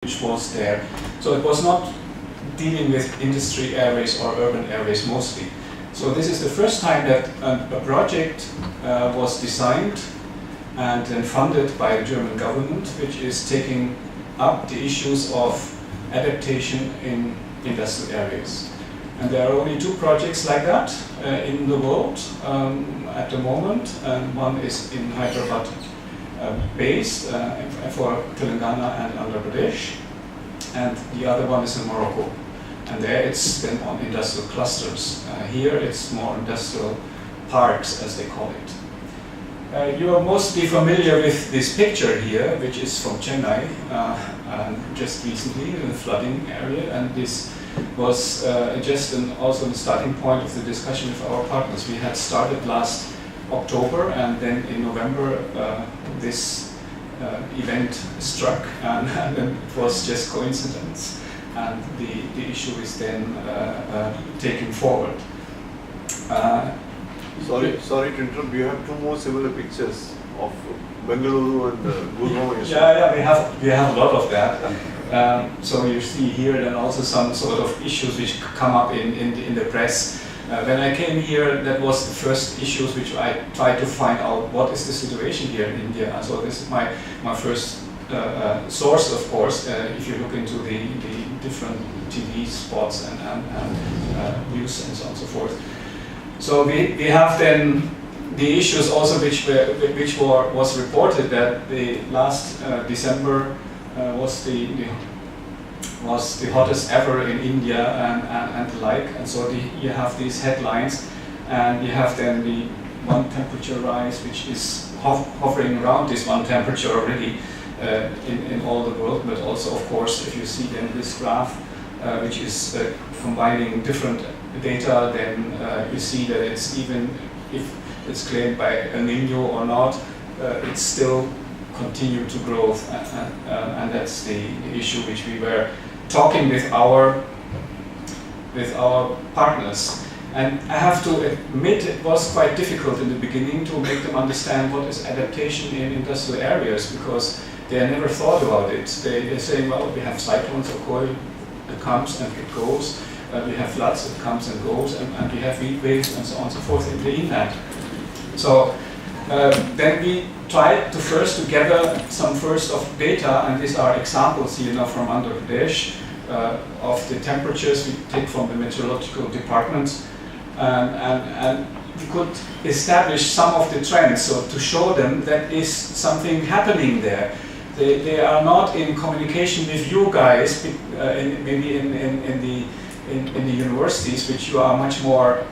which was there. So it was not dealing with industry areas or urban areas mostly. So this is the first time that a project was designed and then funded by the German government, which is taking up the issues of adaptation in industrial areas. And there are only 2 projects like that in the world at the moment, and one is in Hyderabad based for Telangana and Andhra Pradesh, and the other one is in Morocco. And there it's then on industrial clusters. Here it's more industrial parks, as they call it. You are mostly familiar with this picture here, which is from Chennai, just recently in the flooding area, and this was just also the starting point of the discussion with our partners. We had started last October, and then in November this event struck, and it was just coincidence, and the issue is then taken forward. Sorry to interrupt. You have 2 more similar pictures of Bengaluru and Gurgaon. Yeah, we have a lot of that. So you see here then also some sort of issues which come up in the press. When I came here, that was the first issues which I tried to find out what is the situation here in India. And so this is my first source, of course, if you look into the different TV spots and news and so on and so forth. So we have then the issues also which was reported that the last December was the hottest ever in India and the like, and so you have these headlines, and you have then the 1 temperature rise, which is hovering around this 1 temperature already in all the world, but also of course if you see then this graph which is combining different data, then you see that it's even if it's claimed by El Nino or not, it's still continue to grow, and that's the issue which we were talking with our partners. And I have to admit it was quite difficult in the beginning to make them understand what is adaptation in industrial areas, because they never thought about it. They say, well, we have cyclones, okay, it comes and it goes. We have floods, it comes and goes, and we have heat waves and so on and so forth in the inland. So then we tried to gather some of data, and these are examples here now from Andhra Pradesh of the temperatures we take from the meteorological department, and we could establish some of the trends, so to show them that is something happening there. They are not in communication with you guys, maybe in the universities, which you are much more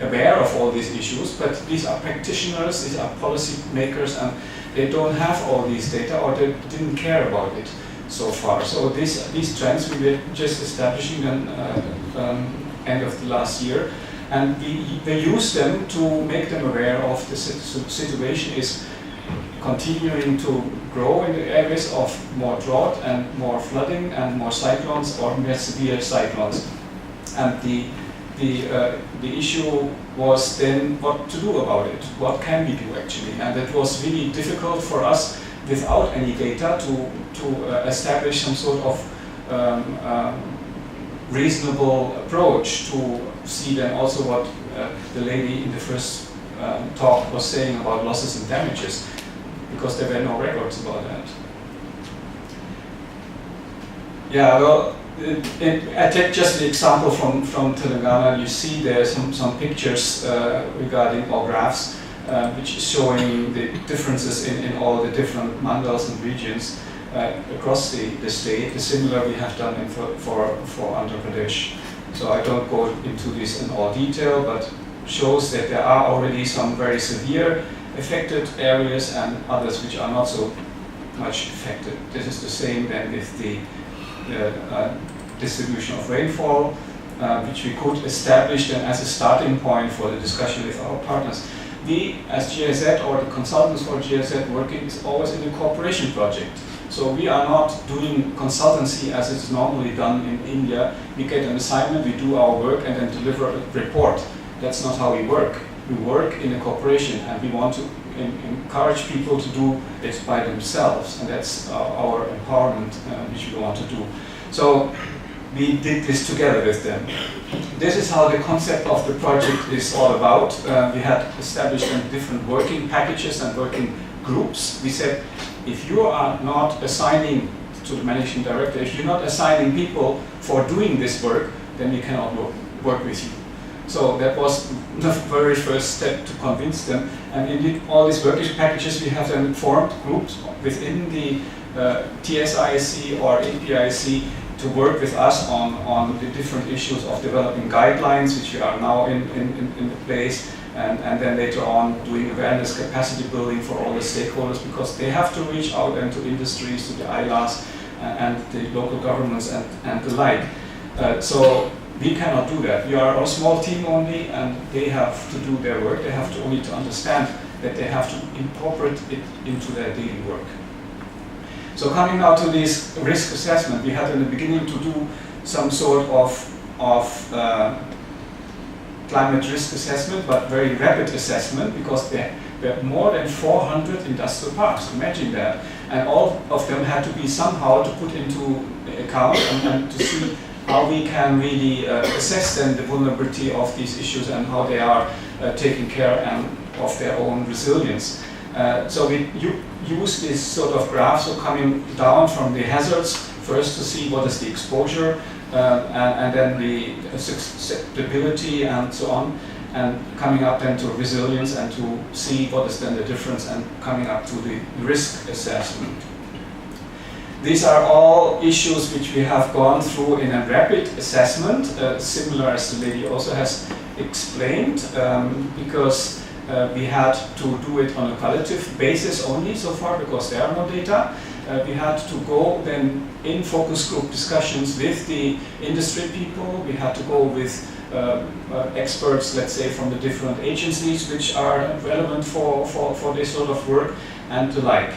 aware of all these issues, but these are practitioners, these are policy makers, and they don't have all these data, or they didn't care about it so far. So these trends we were just establishing them end of the last year, and we use them to make them aware of the situation is continuing to grow in the areas of more drought and more flooding and more cyclones or more severe cyclones. And the issue was then what to do about it. What can we do actually? And it was really difficult for us without any data to establish some sort of reasonable approach to see then also what the lady in the first talk was saying about losses and damages, because there were no records about that. Yeah, well, I take just the example from Telangana. You see there some pictures regarding or graphs which is showing the differences in all the different mandals and regions across the state. The similar we have done for Andhra Pradesh. So I don't go into this in all detail, but shows that there are already some very severe affected areas and others which are not so much affected. This is the same then with the distribution of rainfall, which we could establish then as a starting point for the discussion with our partners. We, as GIZ, or the consultants for GIZ, working is always in a cooperation project. So we are not doing consultancy as it's normally done in India. We get an assignment, we do our work, and then deliver a report. That's not how we work. We work in a cooperation, and we want to encourage people to do it by themselves, and that's our empowerment which we want to do. So we did this together with them. This is how the concept of the project is all about. We had established different working packages and working groups. We said, if you are not assigning to the managing director, if you're not assigning people for doing this work, then we cannot work with you. So that was the very first step to convince them. And indeed, all these working packages, we have then formed groups within the TSIC or APIC to work with us on the different issues of developing guidelines, which we are now in place, and then later on doing awareness capacity building for all the stakeholders, because they have to reach out and to industries, to the ILAs and the local governments and the like. So we cannot do that. We are a small team only, and they have to do their work. They have to only to understand that they have to incorporate it into their daily work. So coming now to this risk assessment, we had in the beginning to do some sort of climate risk assessment, but very rapid assessment, because there were more than 400 industrial parks. Imagine that. And all of them had to be somehow to put into account and to see how we can really assess then the vulnerability of these issues and how they are taking care of their own resilience. So we use this sort of graph, so coming down from the hazards, first to see what is the exposure, and then the susceptibility and so on, and coming up then to resilience and to see what is then the difference, and coming up to the risk assessment. These are all issues which we have gone through in a rapid assessment, similar as the lady also has explained, because we had to do it on a qualitative basis only so far, because there are no data. We had to go then in focus group discussions with the industry people. We had to go with experts, let's say, from the different agencies which are relevant for this sort of work and the like.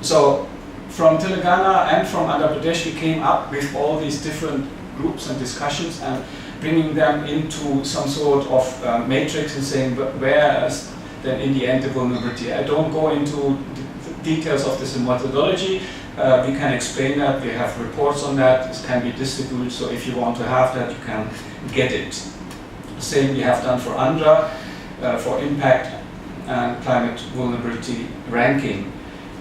So from Telangana and from Andhra Pradesh, we came up with all these different groups and discussions and bringing them into some sort of matrix and saying where is then in the end the vulnerability. I don't go into the details of this methodology. We can explain that. We have reports on that. This can be distributed, so if you want to have that, you can get it. Same we have done for Andhra, for impact and climate vulnerability ranking.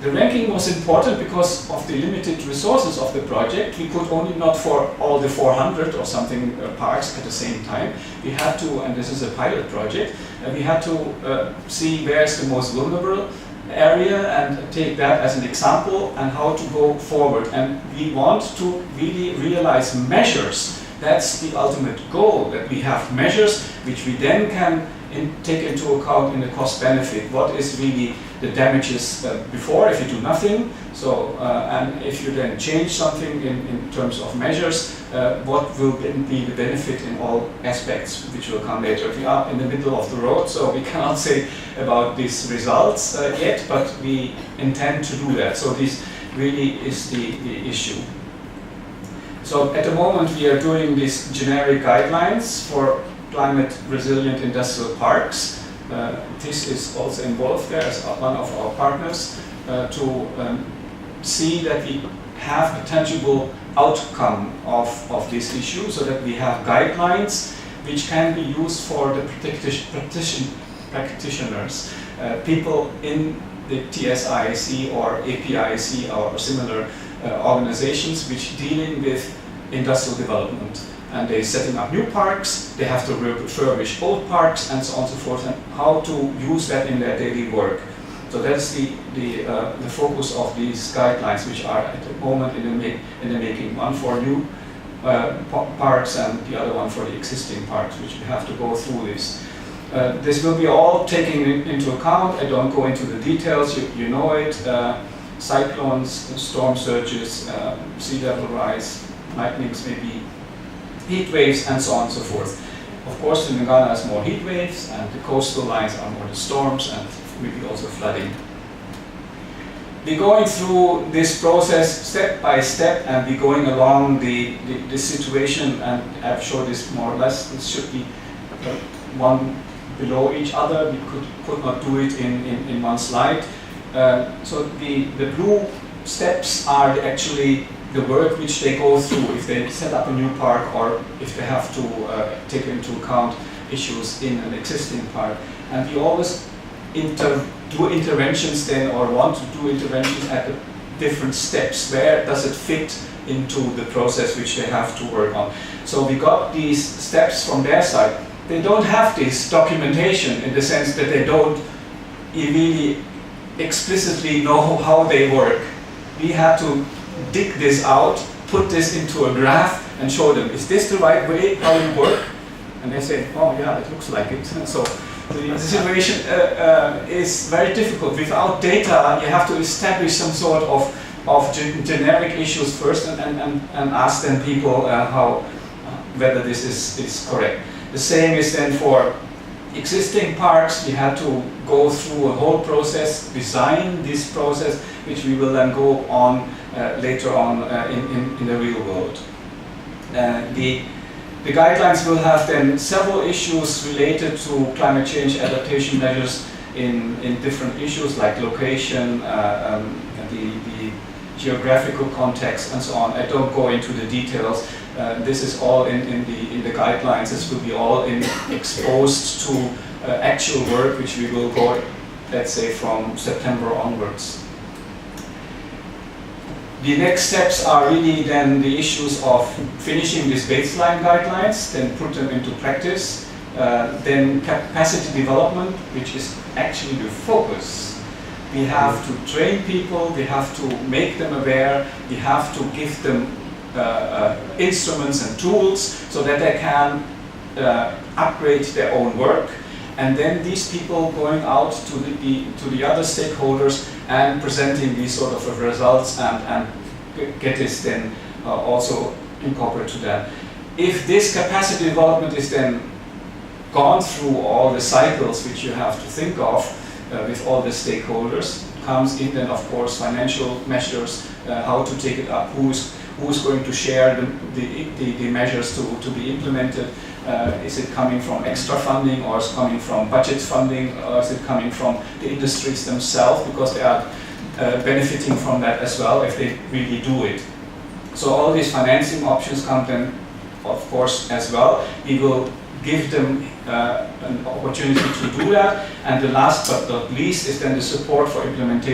The ranking was important because of the limited resources of the project. We could only not for all the 400 or something parks at the same time. We had to, and this is a pilot project, we had to see where is the most vulnerable area and take that as an example and how to go forward. And we want to really realize measures. That's the ultimate goal, that we have measures which we then can take into account in the cost benefit. What is really the damages before if you do nothing? So, and if you then change something in terms of measures, what will be the benefit in all aspects, which will come later. We are in the middle of the road, so we cannot say about these results yet, but we intend to do that. So this really is the issue. So at the moment we are doing these generic guidelines for climate resilient industrial parks. This is also involved there as one of our partners to see that we have a tangible outcome of this issue, so that we have guidelines which can be used for the practitioners, people in the TSIC or APIC or similar organizations which dealing with industrial development. And they're setting up new parks, they have to refurbish old parks and so on and so forth, and how to use that in their daily work. So that's the focus of these guidelines, which are at the moment in the making. One for new parks and the other one for the existing parks, which we have to go through this. This will be all taken into account. I don't go into the details, you know it. Cyclones, storm surges, sea level rise, lightnings maybe, heat waves, and so on and so forth. Of course, Telangana has more heat waves, and the coastal lines are more the storms, and maybe also flooding. We're going through this process step by step, and we're going along the situation, and I've showed this more or less. This should be one below each other. We could not do it in one slide. So the blue steps are actually the work which they go through if they set up a new park or if they have to take into account issues in an existing park. And we always do interventions then, or want to do interventions at the different steps. Where does it fit into the process which they have to work on? So we got these steps from their side. They don't have this documentation in the sense that they don't really explicitly know how they work. We had to dig this out, put this into a graph and show them, is this the right way how you work? And they say, oh yeah, it looks like it. So the situation is very difficult. Without data, you have to establish some sort of generic issues first and ask then people whether this is correct. The same is then for existing parks. We had to go through a whole process, design this process, which we will then go on later on in the real world. The guidelines will have then several issues related to climate change adaptation measures in different issues like location, the geographical context and so on. I don't go into the details. This is all in the guidelines. This will be all exposed to actual work, which we will go, let's say, from September onwards. The next steps are really then the issues of finishing these baseline guidelines, then put them into practice, then capacity development, which is actually the focus. We have to train people, we have to make them aware, we have to give them instruments and tools so that they can upgrade their own work. And then these people going out to the other stakeholders and presenting these sort of results and get this then also incorporated to that. If this capacity development is then gone through all the cycles which you have to think of with all the stakeholders, comes in then of course financial measures, how to take it up, who's going to share the measures to be implemented. Is it coming from extra funding, or is it coming from budget funding, or is it coming from the industries themselves, because they are benefiting from that as well if they really do it. So all these financing options come then of course as well. We will give them an opportunity to do that, and the last but not least is then the support for implementation.